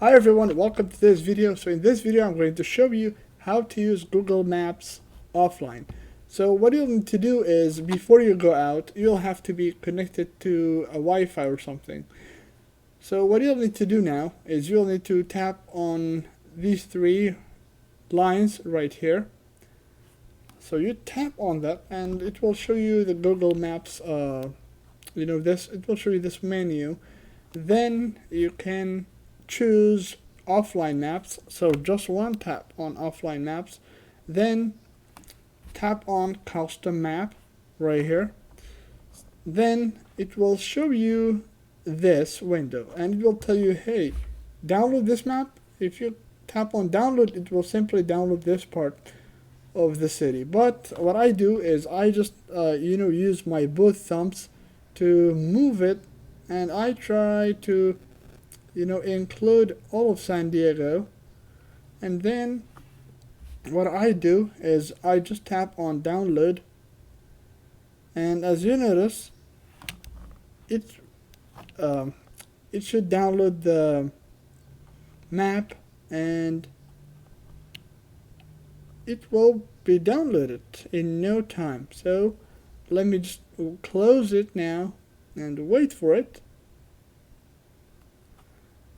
Hi everyone, welcome to this video. So in this video I'm going to show you how to use Google Maps offline. So what you'll need to do is, before you go out, you'll have to be connected to a Wi-Fi or something. So what you'll need to do now is you'll need to tap on these three lines right here. So you tap on that and it will show you the Google Maps, it will show you this menu. Then you can choose offline maps, so just one tap on offline maps, then tap on custom map right here. Then it will show you this window and it will tell you, hey, download this map. If you tap on download, it will simply download this part of the city. But what I do is I just use my both thumbs to move it, and I try to include all of San Diego. And then what I do is I just tap on download, and as you notice, it should download the map and it will be downloaded in no time. So let me just close it now and wait for it.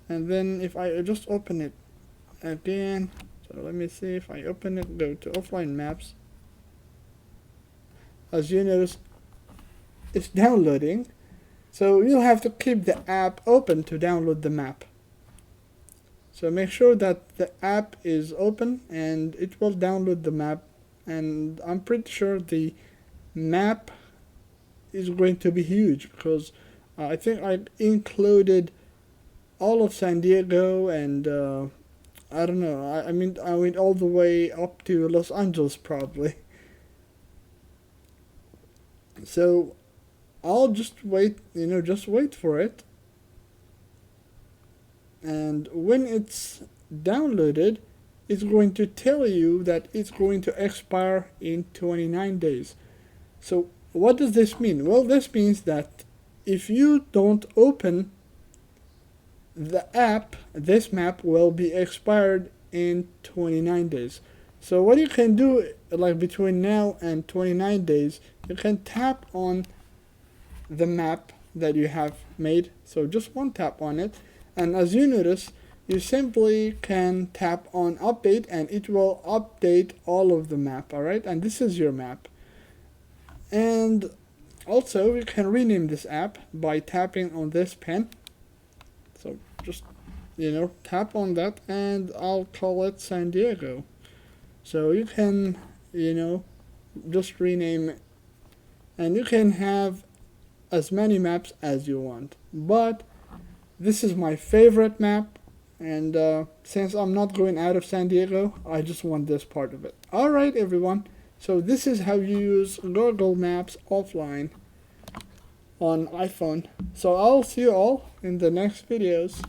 And then if I just open it again, so let me see, if I open it, go to offline maps, as you notice, it's downloading. So you'll have to keep the app open to download the map. So make sure that the app is open and it will download the map, and I'm pretty sure the map is going to be huge because I think I included all of San Diego and I don't know, I mean I went all the way up to Los Angeles probably. So I'll just wait, just wait for it. And when it's downloaded, it's going to tell you that it's going to expire in 29 days. So what does this mean? Well, this means that if you don't open the app, this map will be expired in 29 days. So what you can do, like between now and 29 days, you can tap on the map that you have made. So just one tap on it. And as you notice, you simply can tap on update and it will update all of the map, alright? And this is your map. And also you can rename this app by tapping on this pen. So just, tap on that and I'll call it San Diego. So you can, just rename it. And you can have as many maps as you want. But this is my favorite map, and since I'm not going out of San Diego, I just want this part of it. Alright everyone, so this is how you use Google Maps offline on iPhone. So I'll see you all in the next videos.